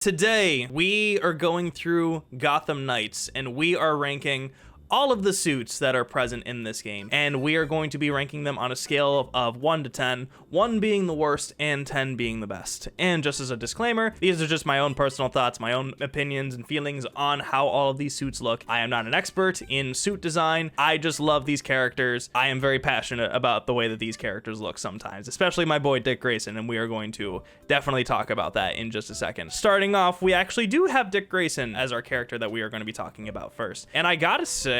Today, we are going through Gotham Knights, and we are ranking all of the suits that are present in this game, and we are going to be ranking them on a scale of 1 to 10, 1 being the worst and 10 being the best. And just as a disclaimer, these are just my own personal thoughts, my own opinions and feelings on how all of these suits look. I am not an expert in suit design. I just love these characters. I am very passionate about the way that these characters look sometimes, especially my boy Dick Grayson, and we are going to definitely talk about that in just a second. Starting off, we actually do have Dick Grayson as our character that we are going to be talking about first. And I gotta say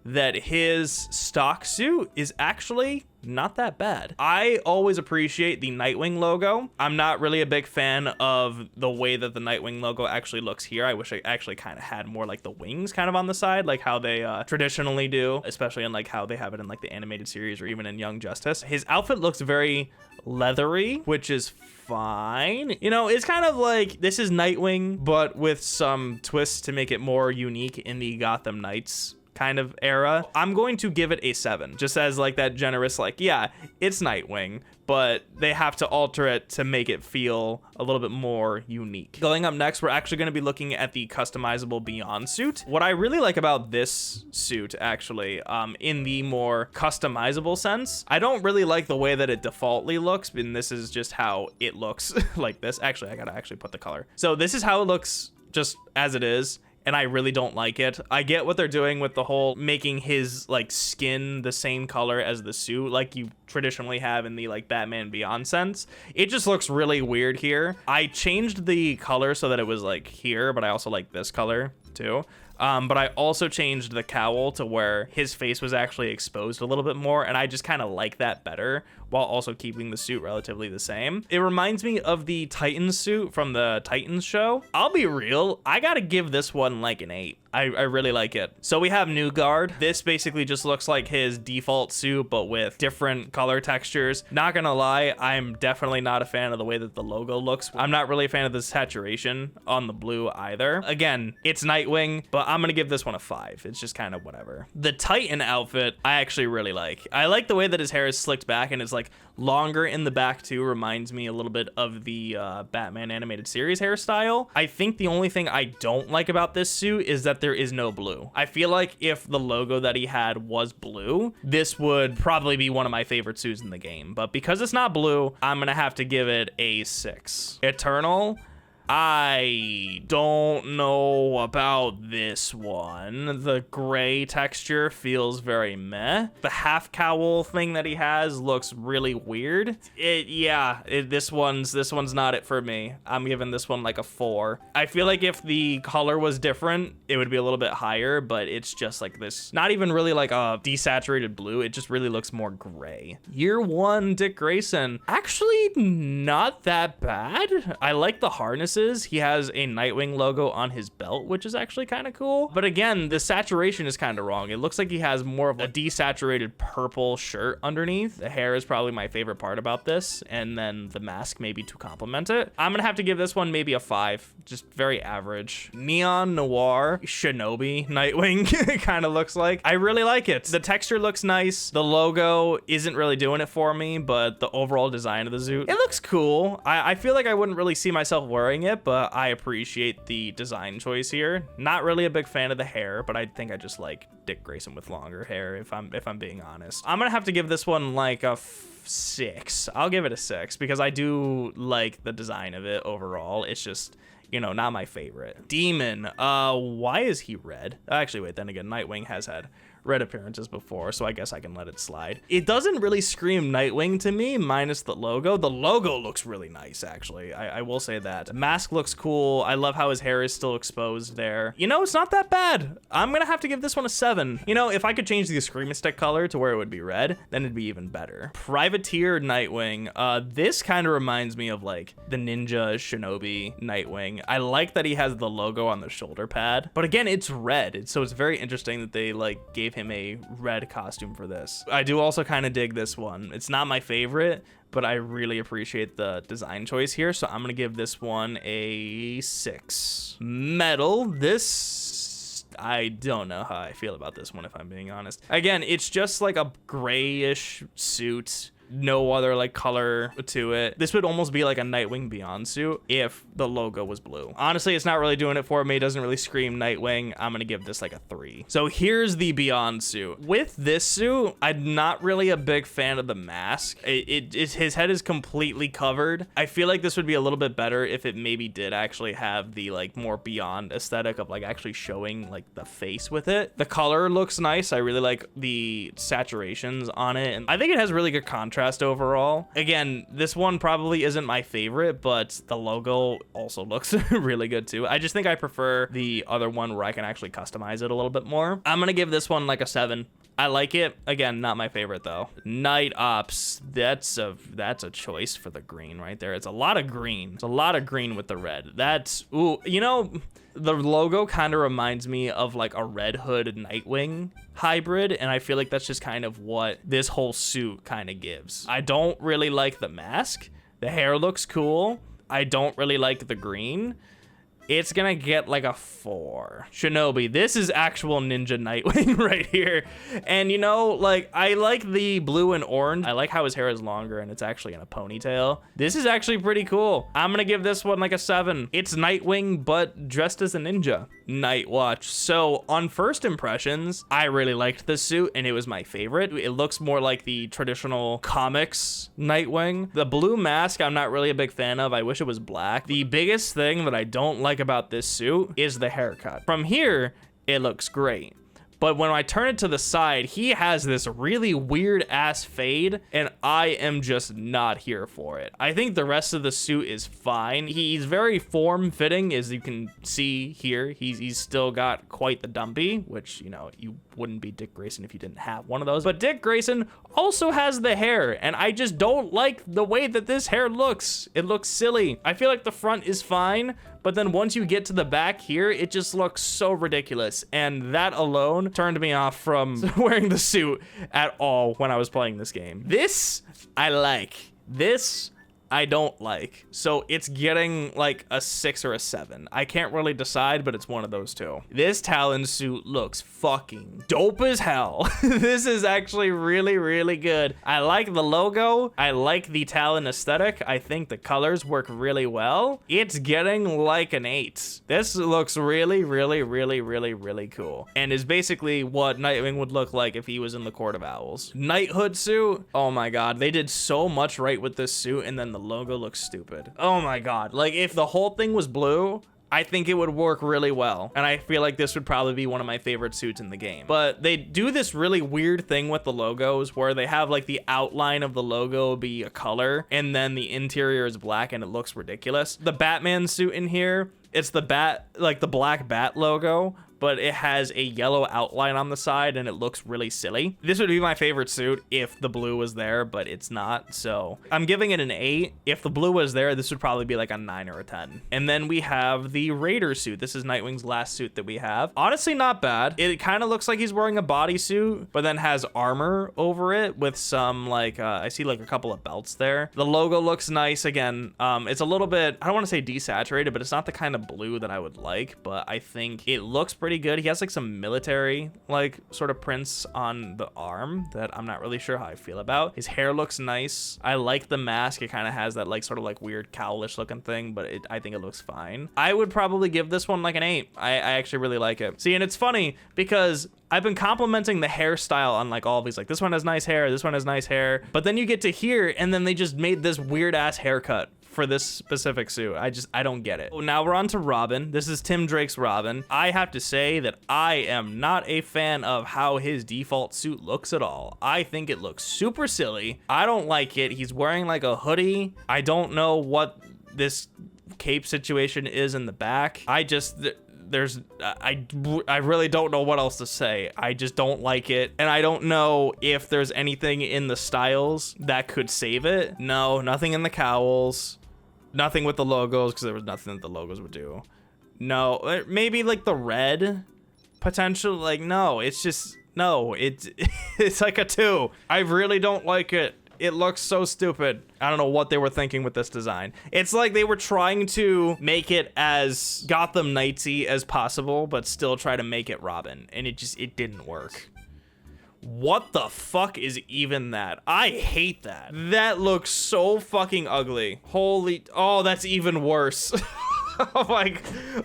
that his stock suit is actually not that bad. I always appreciate the Nightwing logo. I'm not really a big fan of the way that the Nightwing logo actually looks here. I wish it actually kind of had more like the wings kind of on the side, like how they traditionally do, especially in like how they have it in like the animated series or even in Young Justice. His outfit looks very leathery, which is fine. You know, it's kind of like this is Nightwing, but with some twists to make it more unique in the Gotham Knights kind of era. I'm going to give it a 7, just as like that generous, like, yeah, it's Nightwing, but they have to alter it to make it feel a little bit more unique. Going up next, we're actually going to be looking at the customizable Beyond suit. What I really like about this suit, actually, in the more customizable sense, I don't really like the way that it defaultly looks, and this is just how it looks like this. Actually, I gotta actually put the color. So this is how it looks just as it is, and I really don't like it. I get what they're doing with the whole making his like skin the same color as the suit like you traditionally have in the like Batman Beyond sense. It just looks really weird here. I changed the color so that it was like here, but I also like this color too. But I also changed the cowl to where his face was actually exposed a little bit more, and I just kind of like that better while also keeping the suit relatively the same. It reminds me of the Titans suit from the Titans show. I'll be real, I gotta give this one like an 8. I really like it. So we have New Guard. This basically just looks like his default suit, but with different color textures. Not gonna lie, I'm definitely not a fan of the way that the logo looks. I'm not really a fan of the saturation on the blue either. Again, it's Nightwing, but I'm gonna give this one a 5. It's just kind of whatever. The Titan outfit, I actually really like. I like the way that his hair is slicked back and it's like longer in the back too. Reminds me a little bit of the Batman animated series hairstyle. I think the only thing I don't like about this suit is that there is no blue. I feel like if the logo that he had was blue, this would probably be one of my favorite suits in the game. But because it's not blue, I'm gonna have to give it a 6. Eternal, I don't know about this one. The gray texture feels very meh. The half cowl thing that he has looks really weird. This one's not it for me. I'm giving this one like a 4. I feel like if the color was different, it would be a little bit higher, but it's just like this, not even really like a desaturated blue. It just really looks more gray. Year 1 Dick Grayson, actually not that bad. I like the harness. He has a Nightwing logo on his belt, which is actually kind of cool. But again, the saturation is kind of wrong. It looks like he has more of a desaturated purple shirt underneath. The hair is probably my favorite part about this, and then the mask maybe to complement it. I'm gonna have to give this one maybe a 5, just very average. Neon Noir Shinobi Nightwing kind of looks like. I really like it. The texture looks nice. The logo isn't really doing it for me, but the overall design of the suit, it looks cool. I feel like I wouldn't really see myself wearing it, but I appreciate the design choice here. Not really a big fan of the hair, but I think I just like Dick Grayson with longer hair, if I'm being honest. I'm gonna have to give this one like a 6. I'll give it a 6 because I do like the design of it overall. It's just, you know, not my favorite. Demon, why is he red? Actually, wait, then again, Nightwing has had red appearances before, so I guess I can let it slide. It doesn't really scream Nightwing to me, minus the logo. The logo looks really nice, actually. I will say that. The mask looks cool. I love how his hair is still exposed there. You know, it's not that bad. I'm gonna have to give this one a 7. You know, if I could change the Scream Stick color to where it would be red, then it'd be even better. Privateer Nightwing. This kind of reminds me of like the Ninja Shinobi Nightwing. I like that he has the logo on the shoulder pad, but again, it's red. So it's very interesting that they like gave him a red costume for this. I do also kind of dig this one. It's not my favorite, but I really appreciate the design choice here, so I'm gonna give this one a 6. Metal, this, I don't know how I feel about this one, if I'm being honest. Again, it's just like a grayish suit no other like color to it. This would almost be like a Nightwing Beyond suit if the logo was blue. Honestly, it's not really doing it for me. It doesn't really scream Nightwing. I'm gonna give this like a 3. So here's the Beyond suit. With this suit, I'm not really a big fan of the mask. His head is completely covered. I feel like this would be a little bit better if it maybe did actually have the like more Beyond aesthetic of like actually showing like the face with it. The color looks nice. I really like the saturations on it, and I think it has really good contrast overall. Again, this one probably isn't my favorite, but the logo also looks really good too. I just think I prefer the other one where I can actually customize it a little bit more. I'm gonna give this one like a 7. I like it. Again, not my favorite though. Night Ops, that's a choice for the green right there. It's a lot of green. It's a lot of green with the red. That's, ooh, you know, the logo kind of reminds me of like a Red Hood Nightwing hybrid, and I feel like that's just kind of what this whole suit kind of gives. I don't really like the mask. The hair looks cool. I don't really like the green. It's gonna get like a 4. Shinobi, this is actual ninja Nightwing right here. And you know, like, I like the blue and orange. I like how his hair is longer and it's actually in a ponytail. This is actually pretty cool. I'm gonna give this one like a 7. It's Nightwing, but dressed as a ninja. Knightwatch. So on first impressions, I really liked this suit and it was my favorite. It looks more like the traditional comics Nightwing. The blue mask, I'm not really a big fan of. I wish it was black. The biggest thing that I don't like about this suit is the haircut. From here, it looks great. But when I turn it to the side, he has this really weird ass fade, and I am just not here for it. I think the rest of the suit is fine. He's very form-fitting, as you can see here. He's still got quite the dumpy, which, you know, you wouldn't be Dick Grayson if you didn't have one of those. But Dick Grayson also has the hair, and I just don't like the way that this hair looks. It looks silly. I feel like the front is fine, but then once you get to the back here, it just looks so ridiculous. And that alone turned me off from wearing the suit at all when I was playing this game. This, I like. This, I don't like. So it's getting like a 6 or a 7. I can't really decide, but it's one of those two. This Talon suit looks fucking dope as hell. This is actually really, really good. I like the logo. I like the Talon aesthetic. I think the colors work really well. It's getting like an 8. This looks really, really, really, really, really cool. And is basically what Nightwing would look like if he was in the Court of Owls. Knighthood suit. Oh my God. They did so much right with this suit, and then the logo looks stupid. Oh my God. Like, if the whole thing was blue, I think it would work really well. And I feel like this would probably be one of my favorite suits in the game. But they do this really weird thing with the logos where they have like the outline of the logo be a color and then the interior is black and it looks ridiculous. The Batman suit in here, it's the bat, like the black bat logo, but it has a yellow outline on the side and it looks really silly. This would be my favorite suit if the blue was there, but it's not. So I'm giving it an 8. If the blue was there, this would probably be like a 9 or a 10. And then we have the Raider suit. This is Nightwing's last suit that we have. Honestly, not bad. It kind of looks like he's wearing a bodysuit, but then has armor over it with some like, I see like a couple of belts there. The logo looks nice. Again, it's a little bit, I don't want to say desaturated, but it's not the kind of blue that I would like, but I think it looks pretty good. He has like some military like sort of prints on the arm that I'm not really sure how I feel about. His hair looks nice. I like the mask. It kind of has that like sort of like weird cowlish looking thing, but I think it looks fine. I would probably give this one like an 8. I actually really like it. See, and it's funny because I've been complimenting the hairstyle on like all of these, like this one has nice hair, this one has nice hair, but then you get to here and then they just made this weird ass haircut for this specific suit. I don't get it. Now we're on to Robin. This is Tim Drake's Robin. I have to say that I am not a fan of how his default suit looks at all. I think it looks super silly. I don't like it. He's wearing like a hoodie. I don't know what this cape situation is in the back. I really don't know what else to say. I just don't like it. And I don't know if there's anything in the styles that could save it. No, nothing in the cowls. Nothing with the logos, because there was nothing that the logos would do. No, maybe like the red potential. Like, no, it's just, no, it's like a 2. I really don't like it. It looks so stupid. I don't know what they were thinking with this design. It's like they were trying to make it as Gotham Knights-y as possible, but still try to make it Robin. And it didn't work. What the fuck is even that? I hate that. That looks so fucking ugly. Holy, oh, that's even worse. Oh my,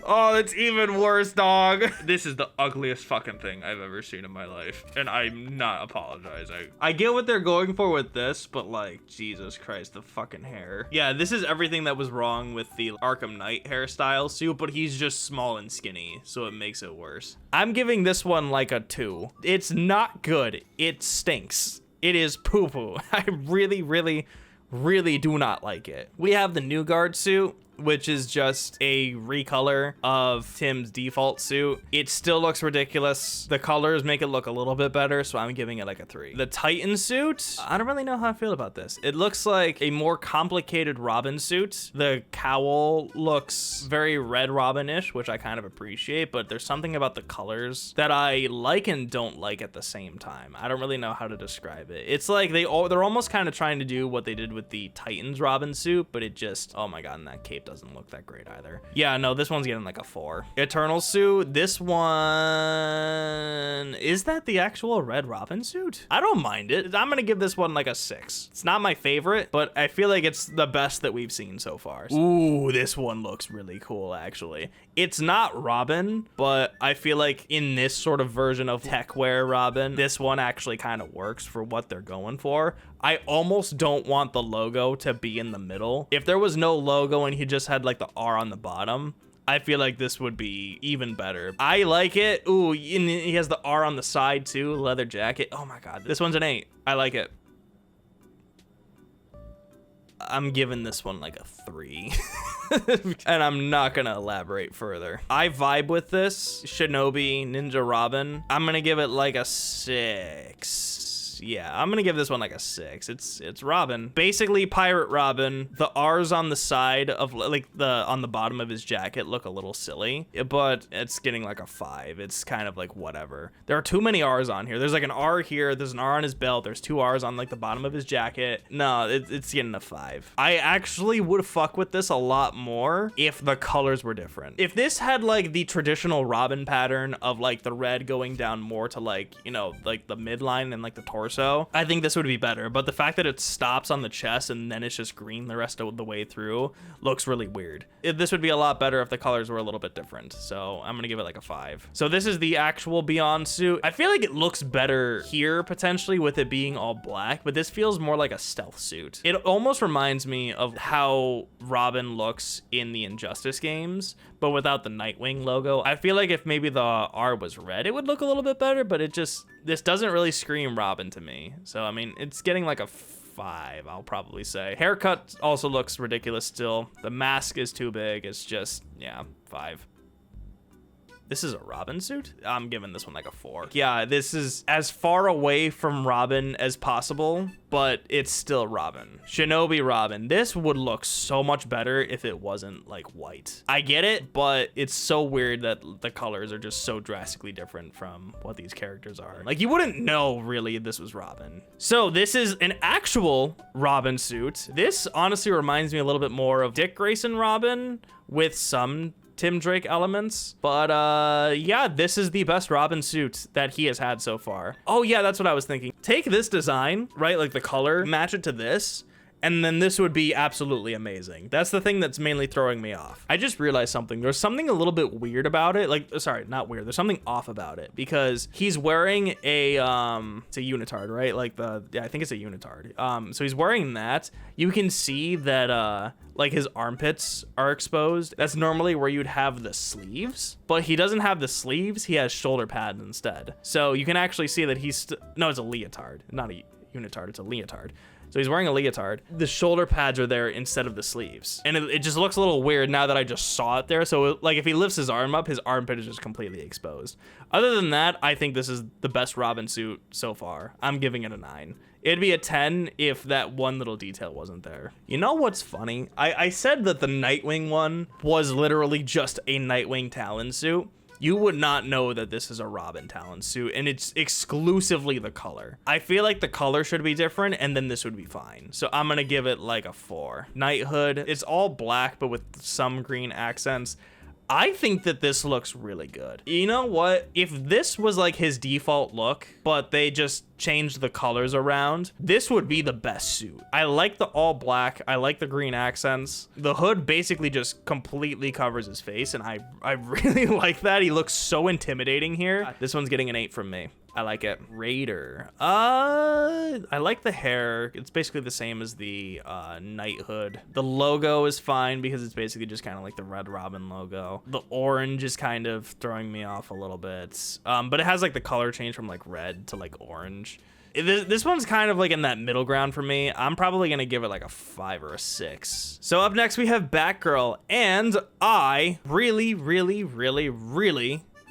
oh, that's even worse, dog. This is the ugliest fucking thing I've ever seen in my life, and I'm not apologizing. I get what they're going for with this, but like, Jesus Christ, the fucking hair. Yeah, this is everything that was wrong with the Arkham Knight hairstyle suit, but he's just small and skinny, so it makes it worse. I'm giving this one like a 2. It's not good. It stinks. It is poo-poo. I really, really, really do not like it. We have the New Guard suit, which is just a recolor of Tim's default suit. It still looks ridiculous. The colors make it look a little bit better, so I'm giving it like a 3. The Titan suit, I don't really know how I feel about this. It looks like a more complicated Robin suit. The cowl looks very Red Robin-ish, which I kind of appreciate, but there's something about the colors that I like and don't like at the same time. I don't really know how to describe it. It's like they're almost kind of trying to do what they did with the Titans Robin suit, but it just, oh my god, and that cape doesn't look that great either. Yeah, no, this one's getting like a 4. Eternal suit, this one, is that the actual Red Robin suit? I don't mind it. I'm gonna give this one like a 6. It's not my favorite, but I feel like it's the best that we've seen so far. Ooh, this one looks really cool, actually. It's not Robin, but I feel like in this sort of version of techwear Robin, this one actually kind of works for what they're going for. I almost don't want the logo to be in the middle. If there was no logo and he just had like the R on the bottom, I feel like this would be even better. I like it. Ooh, and he has the R on the side too, leather jacket. Oh my god, this one's an 8. I like it. I'm giving this one like a 3. And I'm not gonna elaborate further. I vibe with this Shinobi Ninja Robin. I'm gonna give it like a 6. Yeah, I'm gonna give this one like a 6. It's Robin, basically Pirate Robin. The R's on the side of like on the bottom of his jacket look a little silly, but it's getting like a 5. It's kind of like whatever. There are too many R's on here. There's like an R here, there's an R on his belt, there's 2 R's on like the bottom of his jacket. No, it's getting a 5. I actually would fuck with this a lot more if the colors were different. If this had like the traditional Robin pattern of like the red going down more to like, you know, like the midline and like the torso, I think this would be better, but the fact that it stops on the chest and then it's just green the rest of the way through looks really weird. This would be a lot better if the colors were a little bit different, so I'm gonna give it like a 5. So this is the actual Beyond suit. I feel like it looks better here potentially with it being all black, but this feels more like a stealth suit. It almost reminds me of how Robin looks in the Injustice games, but without the Nightwing logo. I feel like if maybe the R was red, it would look a little bit better, but this doesn't really scream Robin to me. So, I mean, it's getting like a 5, I'll probably say. Haircut also looks ridiculous still. The mask is too big. It's just, yeah, 5. This is a Robin suit? I'm giving this one like a 4. Yeah, this is as far away from Robin as possible, but it's still Robin. Shinobi Robin. This would look so much better if it wasn't like white. I get it, but it's so weird that the colors are just so drastically different from what these characters are. Like, you wouldn't know really if this was Robin. So this is an actual Robin suit. This honestly reminds me a little bit more of Dick Grayson Robin with some Tim Drake elements, but yeah, this is the best Robin suit that he has had so far. Oh yeah, that's what I was thinking. Take this design, right, like the color, match it to this, and then this would be absolutely amazing. That's the thing that's mainly throwing me off. I just realized something. There's something a little bit weird about it. Like, sorry, not weird. There's something off about it because he's wearing a, it's a unitard, right? Like yeah, I think it's a unitard. So he's wearing that. You can see that, like his armpits are exposed. That's normally where you'd have the sleeves, but he doesn't have the sleeves. He has shoulder pads instead. So you can actually see that no, it's a leotard, not a unitard. It's a leotard. So he's wearing a leotard. The shoulder pads are there instead of the sleeves. And it just looks a little weird now that I just saw it there. So like if he lifts his arm up, his armpit is just completely exposed. Other than that, I think this is the best Robin suit so far. I'm giving it a 9. It'd be a 10 if that one little detail wasn't there. You know what's funny? I said that the Nightwing one was literally just a Nightwing Talon suit. You would not know that this is a Robin Talon suit, and it's exclusively the color. I feel like the color should be different, and then this would be fine. So I'm gonna give it like a 4. Knighthood, it's all black, but with some green accents. I think that this looks really good. You know what? If this was like his default look, but they just changed the colors around, this would be the best suit. I like the all black. I like the green accents. The hood basically just completely covers his face, and I really like that. He looks so intimidating here. This one's getting an 8 from me. I like it. Raider. I like the hair. It's basically the same as the Knighthood. The logo is fine because it's basically just kind of like the Red Robin logo. The orange is kind of throwing me off a little bit. But it has like the color change from like red to like orange. This one's kind of like in that middle ground for me. I'm probably gonna give it like a 5 or a 6. So up next we have Batgirl, and I really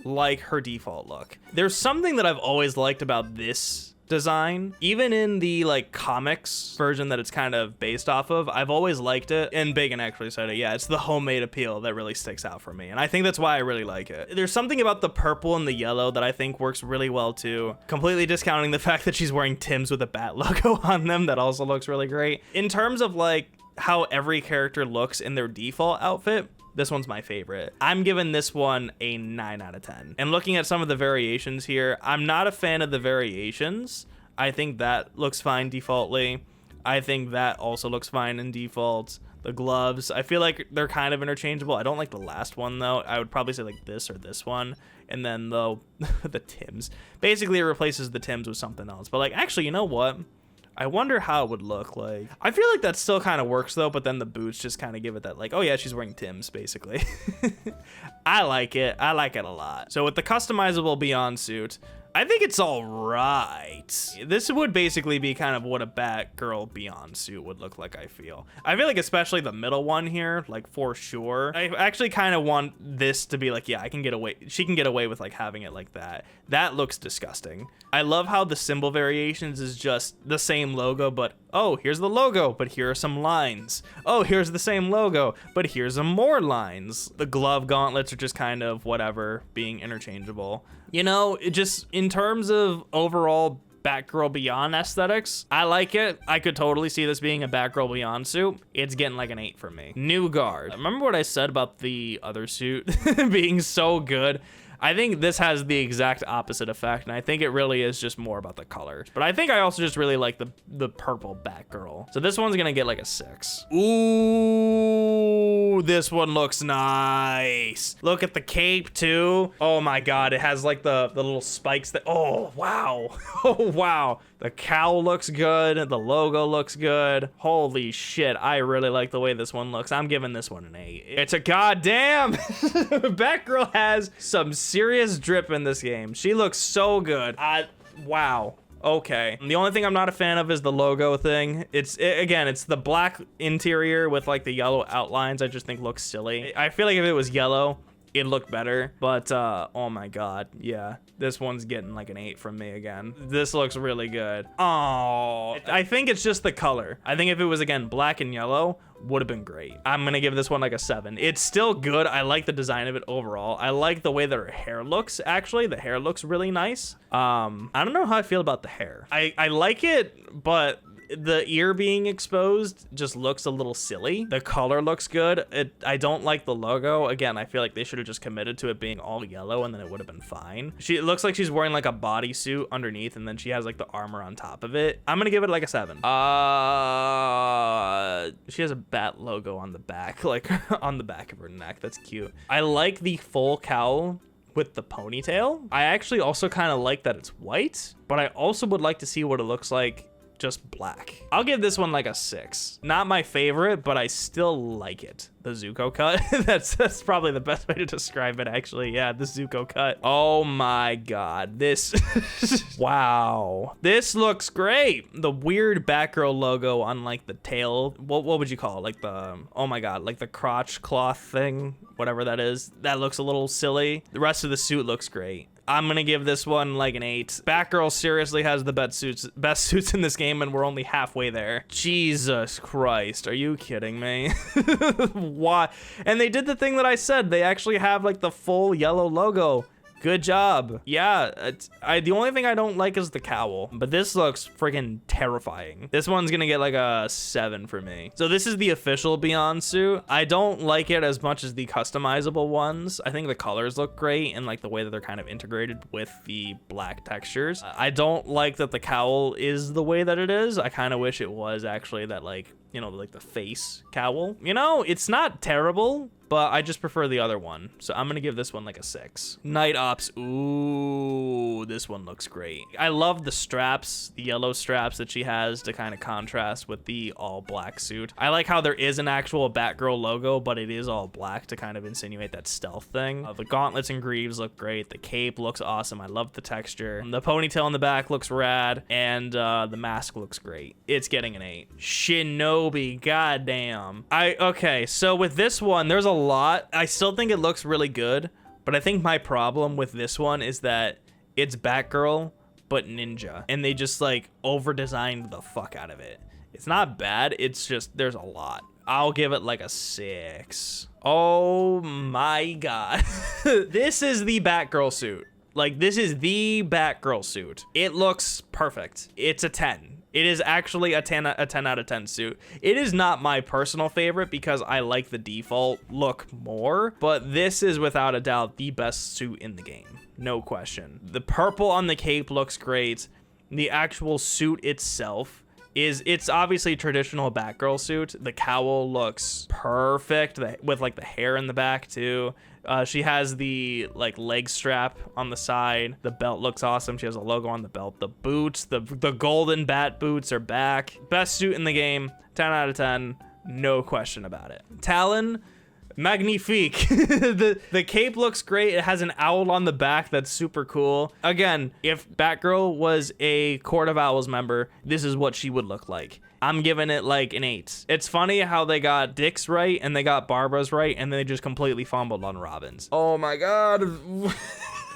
like her default look. There's something that I've always liked about this design, even in the like comics version that it's kind of based off of. I've always liked it, and Bacon actually said it. Yeah, it's the homemade appeal that really sticks out for me, and I think that's why I really like it. There's something about the purple and the yellow that I think works really well too, completely discounting the fact that she's wearing Tim's with a bat logo on them. That also looks really great. In terms of like how every character looks in their default outfit, this one's my favorite. I'm giving this one a 9 out of 10. And looking at some of the variations here, I'm not a fan of the variations. I think that looks fine defaultly. I think that also looks fine in default. The gloves, I feel like they're kind of interchangeable. I don't like the last one though. I would probably say like this or this one. And then the Tims. Basically it replaces the Tims with something else. But like, actually, you know what? I wonder how it would look like. I feel like that still kind of works though, but then the boots just kind of give it that like, oh yeah, she's wearing Tim's basically. I like it. I like it a lot. So with the customizable Beyond suit, I think it's all right. This would basically be kind of what a Batgirl Beyond suit would look like, I feel. I feel like especially the middle one here, like for sure. I actually kind of want this to be like, yeah, I can get away. She can get away with like having it like that. That looks disgusting. I love how the symbol variations is just the same logo, but oh, here's the logo, but here are some lines. Oh, here's the same logo, but here's some more lines. The glove gauntlets are just kind of whatever, being interchangeable. You know, it just in terms of overall Batgirl Beyond aesthetics, I like it. I could totally see this being a Batgirl Beyond suit. It's getting like an 8 for me. New Guard. Remember what I said about the other suit being so good? I think this has the exact opposite effect, and I think it really is just more about the color. But I think I also just really like the purple Batgirl. So this one's gonna get like a 6. Ooh, this one looks nice. Look at the cape too. Oh my God, it has like the little spikes that, oh wow. Oh wow. The cowl looks good, the logo looks good. Holy shit, I really like the way this one looks. I'm giving this one an 8. It's a goddamn, Batgirl has some serious drip in this game. She looks so good. Wow. Okay. The only thing I'm not a fan of is the logo thing. Again, it's the black interior with like the yellow outlines. I just think looks silly. I feel like if it was yellow, it'd look better, but oh my God, yeah, this one's getting like an 8 from me again. This looks really good. Oh, I think it's just the color. I think if it was again black and yellow, would have been great. I'm gonna give this one like a 7. It's still good. I like the design of it overall. I like the way that her hair looks. Actually, the hair looks really nice. I don't know how I feel about the hair. I like it, but the ear being exposed just looks a little silly. The color looks good. I don't like the logo. Again, I feel like they should have just committed to it being all yellow and then it would have been fine. It looks like she's wearing like a bodysuit underneath and then she has like the armor on top of it. I'm gonna give it like a 7. She has a bat logo on the back, like on the back of her neck. That's cute. I like the full cowl with the ponytail. I actually also kind of like that it's white, but I also would like to see what it looks like just black. I'll give this one like a 6. Not my favorite, but I still like it. The Zuko cut. that's probably the best way to describe it, actually. Yeah, the Zuko cut. Oh my God, this wow, this looks great. The weird Batgirl logo on like the tail, what would you call it? Like the, oh my God, like the crotch cloth thing, whatever that is. That looks a little silly. The rest of the suit looks great. I'm gonna give this one like an 8. Batgirl seriously has the best suits in this game, and we're only halfway there. Jesus Christ, are you kidding me? Why? And they did the thing that I said. They actually have like the full yellow logo Good job. Yeah, the only thing I don't like is the cowl, but this looks freaking terrifying. This one's gonna get like a 7 for me. So this is the official Beyond suit. I don't like it as much as the customizable ones. I think the colors look great and like the way that they're kind of integrated with the black textures. I don't like that the cowl is the way that it is. I kind of wish it was actually that, like, you know, like the face cowl. You know, it's not terrible, but I just prefer the other one. So I'm gonna give this one like a 6. Night Ops, ooh, this one looks great. I love the straps, the yellow straps that she has to kind of contrast with the all black suit. I like how there is an actual Batgirl logo, but it is all black to kind of insinuate that stealth thing. The gauntlets and greaves look great. The cape looks awesome. I love the texture. The ponytail in the back looks rad, and the mask looks great. It's getting an 8. Shinobi, goddamn. Okay, so with this one, there's a lot. I still think it looks really good, but I think my problem with this one is that it's Batgirl but ninja, and they just like over designed the fuck out of it. It's not bad, it's just there's a lot. I'll give it like a 6. Oh my god. This is the Batgirl suit. Like, this is the Batgirl suit. It looks perfect. It's a 10. It is actually a 10 out of 10 suit. It is not my personal favorite because I like the default look more, but this is without a doubt the best suit in the game. No question. The purple on the cape looks great. The actual suit itself it's obviously a traditional Batgirl suit. The cowl looks perfect with like the hair in the back too. She has the like leg strap on the side. The belt looks awesome. She has a logo on the belt. The boots, the golden bat boots are back. Best suit in the game, 10 out of 10, no question about it. Talon, magnifique. the cape looks great. It has an owl on the back that's super cool. Again, if Batgirl was a Court of Owls member, this is what she would look like. I'm giving it like an 8. It's funny how they got Dick's right and they got Barbara's right, and they just completely fumbled on Robin's. Oh my god.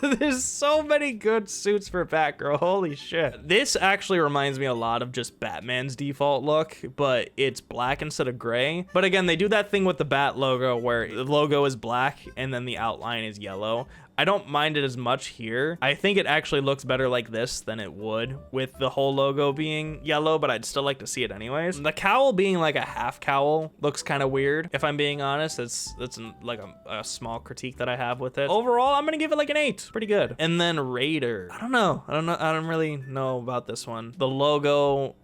There's so many good suits for Batgirl. Holy shit. This actually reminds me a lot of just Batman's default look, but it's black instead of gray. But again, they do that thing with the Bat logo where the logo is black and then the outline is yellow. I don't mind it as much here. I think it actually looks better like this than it would with the whole logo being yellow, but I'd still like to see it anyways. The cowl being like a half cowl looks kind of weird, if I'm being honest. That's like a small critique that I have with it. Overall, I'm gonna give it like an 8. Pretty good. And then Raider. I don't know. I don't really know about this one. The logo,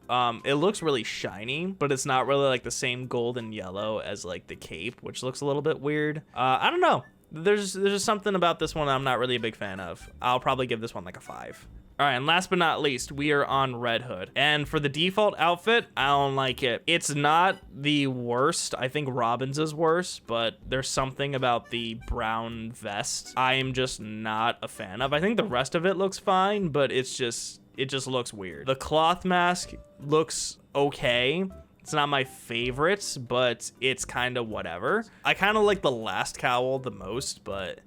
it looks really shiny, but it's not really like the same gold and yellow as like the cape, which looks a little bit weird. I don't know. There's just something about this one I'm not really a big fan of. I'll probably give this one like a 5. All right, and last but not least, we are on Red Hood. And for the default outfit, I don't like it. It's not the worst. I think Robin's is worse, but there's something about the brown vest I am just not a fan of. I think the rest of it looks fine, but it just looks weird. The cloth mask looks okay. It's not my favorite, but it's kind of whatever. I kind of like the last cowl the most, but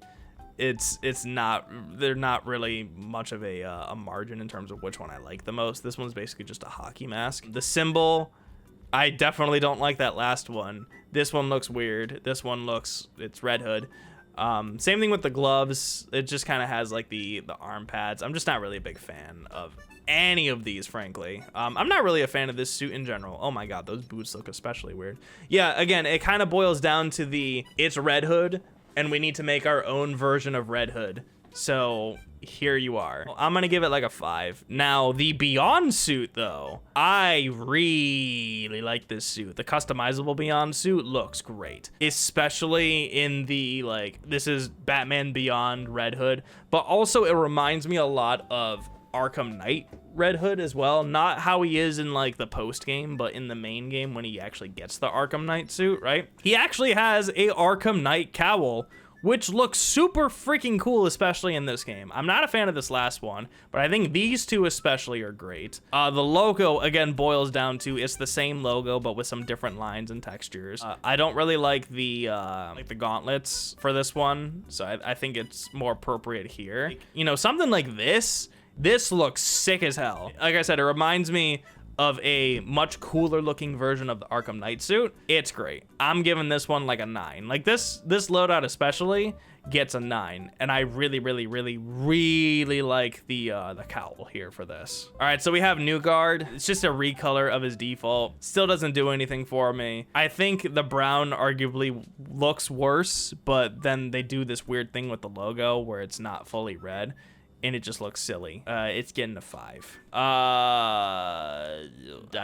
it's not, they're not really much of a margin in terms of which one I like the most. This one's basically just a hockey mask. The symbol, I definitely don't like that last one. This one looks weird. This one looks, it's Red Hood. Same thing with the gloves. It just kind of has like the arm pads. I'm just not really a big fan of any of these, frankly. I'm not really a fan of this suit in general. Oh my god, those boots look especially weird. Yeah, again, it kind of boils down to it's Red Hood, and we need to make our own version of Red Hood. So here you are. I'm gonna give it like a 5. Now, the Beyond suit, though, I really like this suit. The customizable Beyond suit looks great, especially in the, like, this is Batman Beyond Red Hood, but also it reminds me a lot of Arkham Knight Red Hood as well. Not how he is in like the post game, but in the main game when he actually gets the Arkham Knight suit, right? He actually has a Arkham Knight cowl, which looks super freaking cool, especially in this game. I'm not a fan of this last one, but I think these two especially are great. The logo, again, boils down to it's the same logo, but with some different lines and textures. I don't really like the gauntlets for this one, so I think it's more appropriate here. You know, something like this looks sick as hell. Like I said, it reminds me of a much cooler looking version of the Arkham Knight suit, it's great. I'm giving this one like a 9. Like this loadout especially gets a 9, and I really like the cowl here for this. All right, so we have New Guard. It's just a recolor of his default. Still doesn't do anything for me. I think the brown arguably looks worse, but then they do this weird thing with the logo where it's not fully red, and it just looks silly. It's getting a 5. I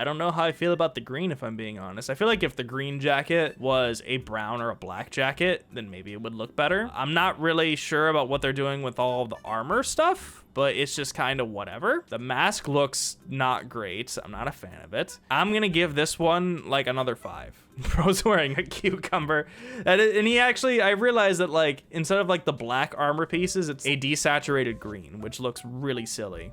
don't know how I feel about the green, if I'm being honest. I feel like if the green jacket was a brown or a black jacket, then maybe it would look better. I'm not really sure about what they're doing with all of the armor stuff, but it's just kind of whatever. The mask looks not great. I'm not a fan of it. I'm gonna give this one like another 5. Bro's wearing a cucumber. And he actually, I realized that like, instead of like the black armor pieces, it's a desaturated green, which looks really silly.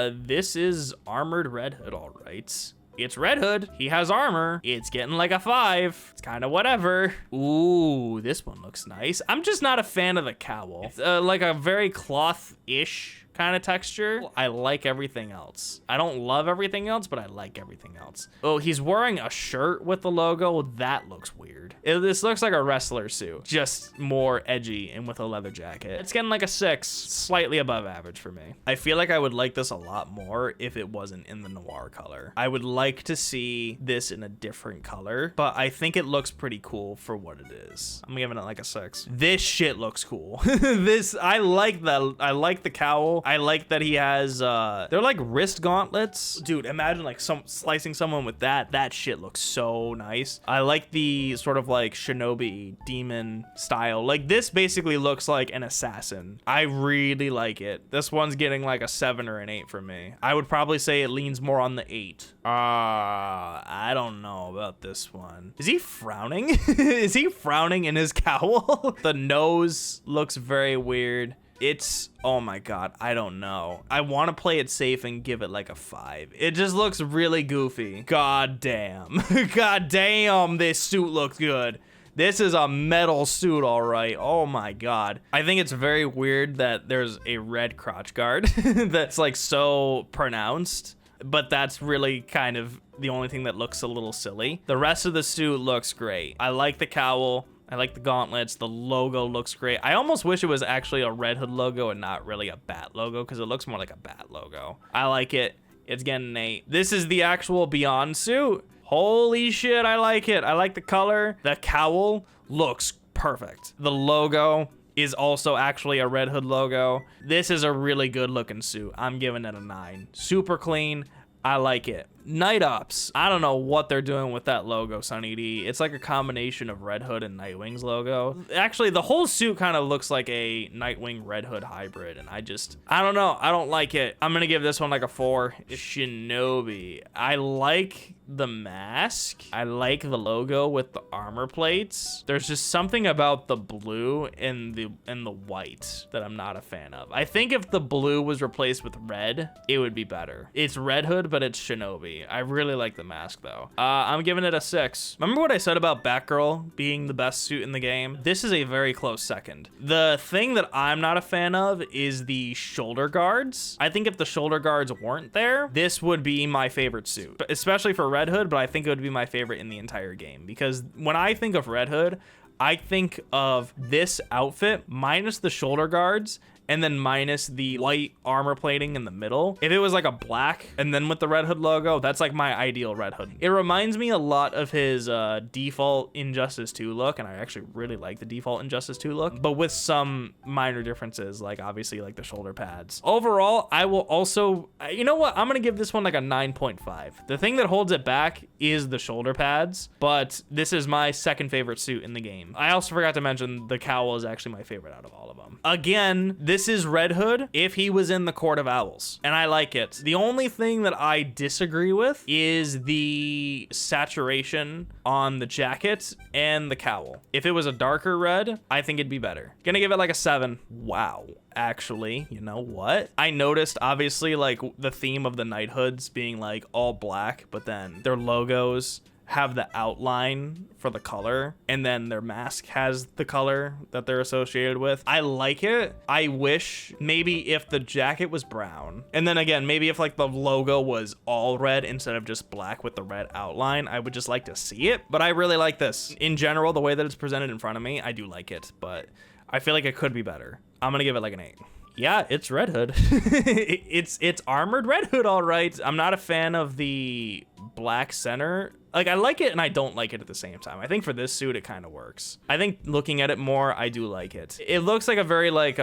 This is armored Red Hood, all right. It's Red Hood. He has armor. It's getting like a 5. It's kind of whatever. Ooh, this one looks nice. I'm just not a fan of the cowl. It's like a very cloth-ish kind of texture. I like everything else. I don't love everything else, but I like everything else. Oh, he's wearing a shirt with the logo. That looks weird. This looks like a wrestler suit, just more edgy and with a leather jacket. It's getting like a 6, slightly above average for me. I feel like I would like this a lot more if it wasn't in the Noir color. I would like to see this in a different color, but I think it looks pretty cool for what it is. I'm giving it like a 6. This shit looks cool. I like the cowl. I like that he has, they're like wrist gauntlets. Dude, imagine like slicing someone with that. That shit looks so nice. I like the sort of like Shinobi demon style. Like this basically looks like an assassin. I really like it. This one's getting like a 7 or an 8 from me. I would probably say it leans more on the 8. I don't know about this one. Is he frowning? Is he frowning in his cowl? The nose looks very weird. It's, oh my god, I don't know. I want to play it safe and give it like a 5. It just looks really goofy. God damn. God damn, this suit looks good. This is a metal suit, all right. Oh my god. I think it's very weird that there's a red crotch guard that's like so pronounced, but that's really kind of the only thing that looks a little silly. The rest of the suit looks great. I like the cowl. I like the gauntlets. The logo looks great. I almost wish it was actually a Red Hood logo and not really a bat logo, because it looks more like a bat logo. I like it. It's getting an 8. This is the actual Beyond suit. Holy shit, I like it. I like the color. The cowl looks perfect. The logo is also actually a Red Hood logo. This is a really good looking suit. I'm giving it a 9. Super clean. I like it. Night Ops. I don't know what they're doing with that logo, Sunny D. It's like a combination of Red Hood and Nightwing's logo. Actually, the whole suit kind of looks like a Nightwing Red Hood hybrid, and I don't know. I don't like it. I'm gonna give this one like a 4. Shinobi. I like the mask. I like the logo with the armor plates. There's just something about the blue and the white that I'm not a fan of. I think if the blue was replaced with red, it would be better. It's Red Hood, but it's Shinobi. I really like the mask though. I'm giving it a 6. Remember what I said about Batgirl being the best suit in the game? This is a very close second. The thing that I'm not a fan of is the shoulder guards. I think if the shoulder guards weren't there, this would be my favorite suit, especially for Red Hood, but I think it would be my favorite in the entire game, because when I think of Red Hood, I think of this outfit minus the shoulder guards and then minus the white armor plating in the middle. If it was like a black and then with the Red Hood logo, that's like my ideal Red Hood. It reminds me a lot of his default Injustice 2 look, and I actually really like the default Injustice 2 look, but with some minor differences, like obviously like the shoulder pads. Overall, I will also, you know what? I'm gonna give this one like a 9.5. The thing that holds it back is the shoulder pads, but this is my second favorite suit in the game. I also forgot to mention the cowl is actually my favorite out of all of them. Again, this is Red Hood if he was in the Court of Owls, and I like it. The only thing that I disagree with is the saturation on the jacket and the cowl. If it was a darker red, I think it'd be better. Gonna give it like a 7. Wow. Actually, you know what? I noticed obviously like the theme of the Knighthoods being like all black, but then their logos have the outline for the color, and then their mask has the color that they're associated with. I like it. I wish maybe if the jacket was brown, and then again, maybe if like the logo was all red instead of just black with the red outline, I would just like to see it. But I really like this. In general, the way that it's presented in front of me, I do like it, but I feel like it could be better. I'm gonna give it like an 8. Yeah, it's Red Hood. it's armored Red Hood, all right. I'm not a fan of the black center. Like, I like it and I don't like it at the same time. I think for this suit, it kind of works. I think looking at it more, I do like it. It looks like a very like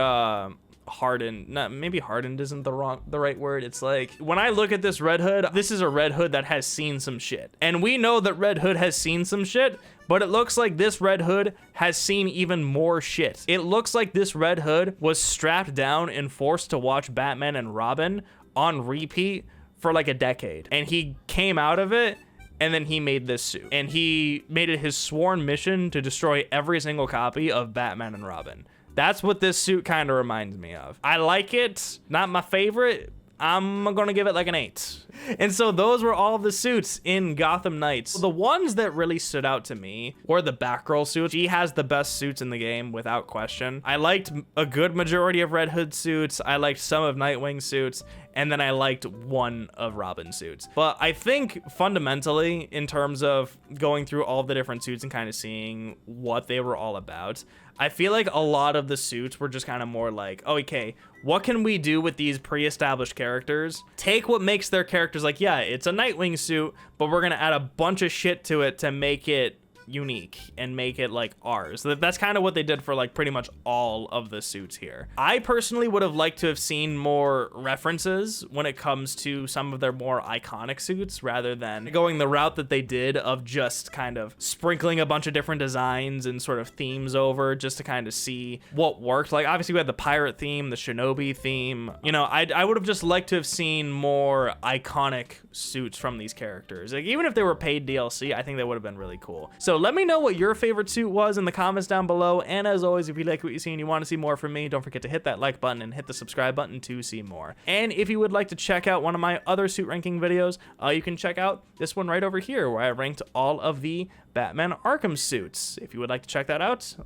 hardened, maybe hardened isn't the right word. It's like, when I look at this Red Hood, this is a Red Hood that has seen some shit. And we know that Red Hood has seen some shit, but it looks like this Red Hood has seen even more shit. It looks like this Red Hood was strapped down and forced to watch Batman and Robin on repeat for like a decade. And he came out of it, and then he made this suit. And he made it his sworn mission to destroy every single copy of Batman and Robin. That's what this suit kind of reminds me of. I like it, not my favorite. I'm gonna give it like an 8. And so those were all the suits in Gotham Knights. The ones that really stood out to me were the Batgirl suits. She has the best suits in the game without question. I liked a good majority of Red Hood suits. I liked some of Nightwing suits. And then I liked one of Robin's suits. But I think fundamentally, in terms of going through all the different suits and kind of seeing what they were all about, I feel like a lot of the suits were just kind of more like, oh, okay, what can we do with these pre-established characters? Take what makes their characters like, yeah, it's a Nightwing suit, but we're gonna add a bunch of shit to it to make it unique and make it like ours. That's kind of what they did for like pretty much all of the suits here. I personally would have liked to have seen more references when it comes to some of their more iconic suits, rather than going the route that they did of just kind of sprinkling a bunch of different designs and sort of themes over just to kind of see what worked. Like, obviously we had the pirate theme, the Shinobi theme. You know, I would have just liked to have seen more iconic suits from these characters. Like, even if they were paid DLC, I think that would have been really cool. So let me know what your favorite suit was in the comments down below. And as always, if you like what you see and you want to see more from me, don't forget to hit that like button and hit the subscribe button to see more. And if you would like to check out one of my other suit ranking videos, you can check out this one right over here where I ranked all of the Batman Arkham suits. If you would like to check that out, it's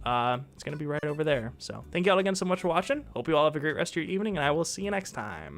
going to be right over there. So thank you all again so much for watching. Hope you all have a great rest of your evening, and I will see you next time.